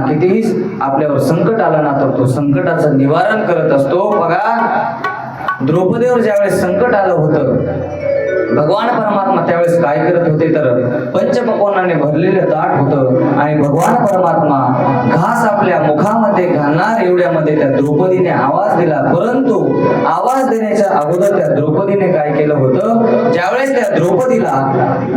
कितीही आपल्यावर संकट आलं ना तर तो संकटाचं निवारण करत असतो. बघा, द्रौपदीवर ज्यावेळेस संकट आलं होतं, भगवान परमात्मा त्यावेळेस काय करत होते तर पंचपक्वान्नाने भरलेलं ताट होतं आणि भगवान परमात्मा घास आपल्या मुखामध्ये घालणार एवढ्यामध्ये त्या द्रौपदीने आवाज दिला. परंतु आवाज देण्याच्या अगोदर त्या द्रौपदीने काय केलं होतं, ज्यावेळेस त्या द्रौपदीला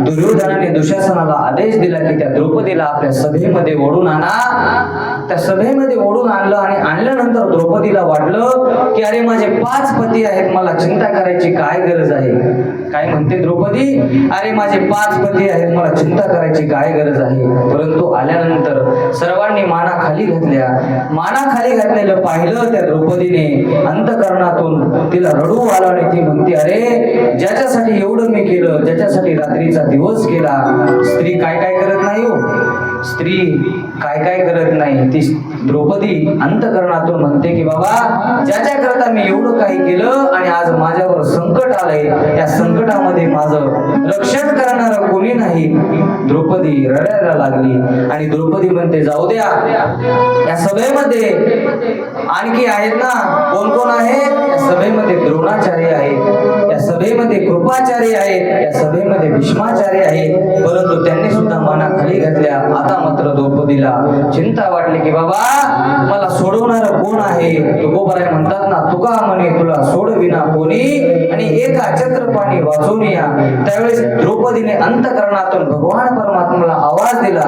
दुर्योधनाने दुःशासनाला आदेश दिला की त्या द्रौपदीला आपल्या सभेमध्ये ओढून आणा, त्या सभेमध्ये ओढून आणलं आणि आणल्यानंतर द्रौपदीला वाटलं की अरे माझे 5 पती आहेत, मला चिंता करायची काय गरज आहे. काय म्हणते द्रौपदी, अरे माझे 5 पती आहेत, मला चिंता करायची काय गरज आहे. परंतु आल्यानंतर सर्वांनी माना खाली घातल्या. माना खाली घातलेलं पाहिलं त्या द्रौपदीने अंतःकरणातून तिला रडू आलं आणि ती म्हणते, अरे ज्याच्यासाठी एवढं मी केलं, ज्याच्यासाठी रात्रीचा दिवस केला, स्त्री काय काय करत नाही हो, स्त्री काय काय करत नाही. ती द्रौपदी अंतःकरणातून म्हणते की बाबा ज्याच्याकरता मी एवढं काही केलं आणि आज माझ्यावर संकट आलंय, या संकटामध्ये माझं रक्षण करणारं कोणी नाही. द्रौपदी रडायला लागली आणि द्रौपदी म्हणते जाऊ द्या, या सभेमध्ये आणखी आहेत ना, कोण कोण आहेत या सभेमध्ये, द्रोणाचार्य आहेत, या सभेमध्ये कृपाचार्य आहेत, या सभेमध्ये भीष्माचार्य आहेत. परंतु त्यांनी सुद्धा माना खाली घातल्या. आता मात्र द्रौपदीला चिंता वाटली की बाबा मला सोडवणार कोण आहे. तुकोबराय म्हणतात ना, तुका म्हणे तुला सोडविना कोणी आणि एका छत्रपाणी वाचून या. त्यावेळेस द्रौपदीने अंतःकरणातून भगवान परमात्म्याला आवाज दिला,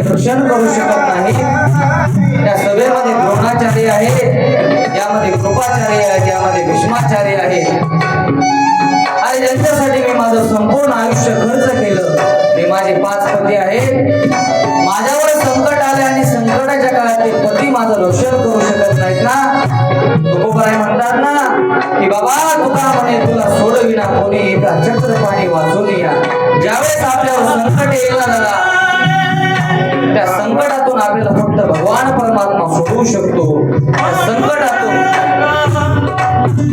रक्षण करू शकत नाही. त्या सभेमध्ये द्रोणाचार्य आहे, यामध्ये कृपाचार्य आहे, यामध्ये भीष्माचार्य आहे आणि ज्यांच्यासाठी मी माझं संपूर्ण आयुष्य खर्च केलं. मी माझे 5 पती आहेत, माझ्यावर संकट आले आणि संकटाच्या काळात ते पती माझं रक्षण करू शकत नाहीत ना. तुकोबराय म्हणतात ना की बाबा तुका म्हणे तुला सोडविना कोणी एका छत्रपाणी वाचून या. ज्यावेळेस आपल्यावर संकट येईल ना दादा, त्या संकटातून आपल्याला फक्त भगवान परमात्मा सोडवू शकतो. त्या संकटातून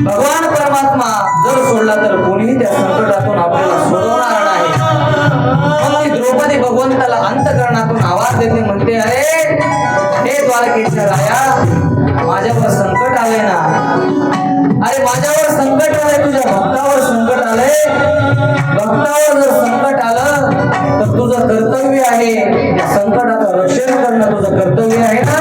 भगवान परमात्मा जर सोडला तर कोणीही त्या संकटातून आपल्याला सोडवणार नाही. मग ती द्रौपदी भगवंताला अंतःकरणातून आवाज देते, म्हणते अरे हे द्वारकेच्या राया माझ्यावर संकट आले ना, अरे माझ्यावर संकट आलंय, तुझ्या भक्तावर संकट आलंय. भक्तावर जर संकट आलं तर तुझं कर्तव्य आहे त्या संकटाचं रक्षण करणं, तुझं कर्तव्य आहे ना.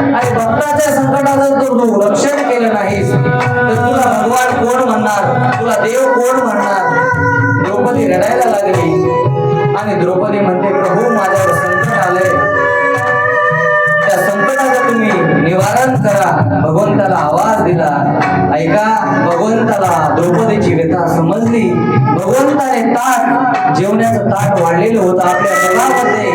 आणि भक्ताच्या संकटाचं जर तू रक्षण केलं नाहीस तर तुला भगवान कोण म्हणणार, तुला देव कोण म्हणणार. द्रौपदी रडायला लागली आणि द्रौपदी म्हणते प्रभू माझ्यावर संकट आलंय, त्या संकटाचं तुम्ही निवारण करा. भगवंताला आवाज दिला. ऐका, भगवंताला द्रौपदीची व्यथा समजली. भगवंताने ताट, जेवण्याचं ताट वाढलेलं होतं आपल्या मुलामध्ये,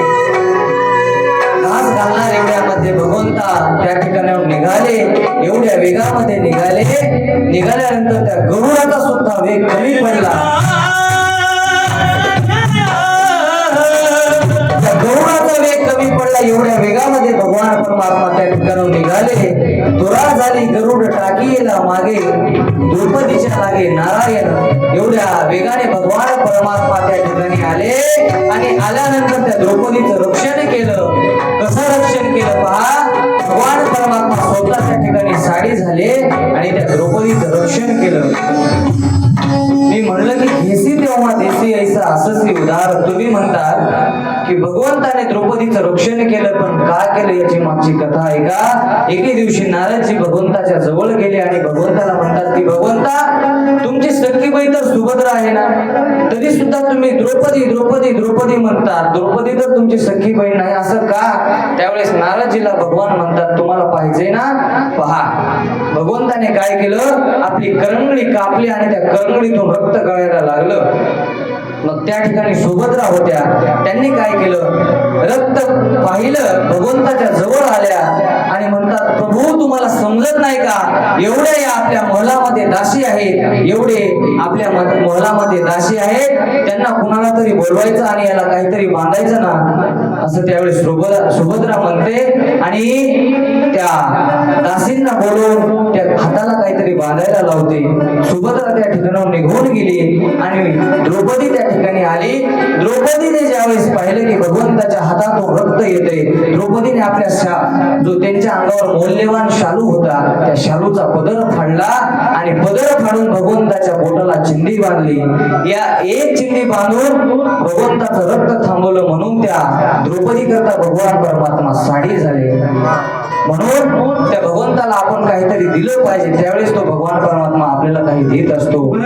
घास घालणार एवढ्यामध्ये वेगामध्ये भगवंता त्या ठिकाणाहून निघाले. एवढ्या वेगामध्ये निघाल्यानंतर त्या गरुडाचा सुद्धा वेग कमी पडला. त्या गरुडाचा वेग कमी पडला. एवढ्या वेगामध्ये भगवान परमात्मा त्या ठिकाणाहून निघाले. तुरा झाली गरुड टाकीला मागे, द्रौपदीच्या लागे नारायण. एवढ्या वेगाने भगवान परमात्मा त्या ठिकाणी आले आणि आल्यानंतर त्या द्रौपदीचं रक्षण केलं. कसं रक्षण केलं पहा. भगवान परमात्मा स्वतः त्या ठिकाणी साडी झाले आणि त्या द्रौपदीचं रक्षण केलं. मी म्हणलं की घेसी तेव्हा देसी ऐसा असंच ते उदाहरण. तुम्ही म्हणतात की भगवंताने द्रौपदीचं रक्षण केलं, पण का केलं याची मागची कथा आहे का. एके दिवशी नारदजी भगवंताच्या जवळ गेले आणि भगवंताला म्हणतात की भगवंता, तुमची सख्खी बाई तर सुभद्रा आहे ना, तरी सुद्धा तुम्ही द्रौपदी द्रौपदी द्रौपदी म्हणतात. द्रौपदी तर तुमची सख्खी बहीण नाही, असं का. त्यावेळेस नारदजीला भगवान म्हणतात तुम्हाला पाहिजे ना, पहा. भगवंताने काय केलं, आपली करंगळी कापली आणि त्या करंगळीतून रक्त गळायला लागलं. मग त्या ठिकाणी सुभद्रा होत्या. त्यांनी काय केलं, रक्त पाहिलं, भगवंताच्या जवळ आल्या आणि म्हणतात प्रभू तुम्हाला समजत नाही का, एवढे आपल्या महलामध्ये दासी आहेत, एवढे आपल्या महलामध्ये दासी आहेत, त्यांना कुणाला तरी बोलवायचं आणि याला काहीतरी बांधायचं ना, असं त्यावेळेस सुभद्रा म्हणते. आणि त्या दासींना बोलवून त्या हाताला काहीतरी बांधायला लावते. सुभद्रा त्या ठिकाणाहून निघून गेली आणि द्रौपदी त्या ठिकाणी आली. द्रौपदीने ज्यावेळेस पाहिलं की भगवंताच्या हातातून रक्त येते, द्रौपदीने आपल्या जो त्यांच्या अंगावर मौल्यवान शालू होता त्या शालूचा पदर फाडला आणि पदर फाडून भगवंताच्या बोटाला चिंदी बांधली. या एक चिंदी बांधून भगवंताचं रक्त थांबवलं. म्हणून त्या द्रौपदी करता भगवान परमात्मा साडी झाले. म्हणून त्या भगवंताला आपण काहीतरी दिलं पाहिजे, त्यावेळेस तो भगवान परमात्मा आपल्याला काही देत असतो.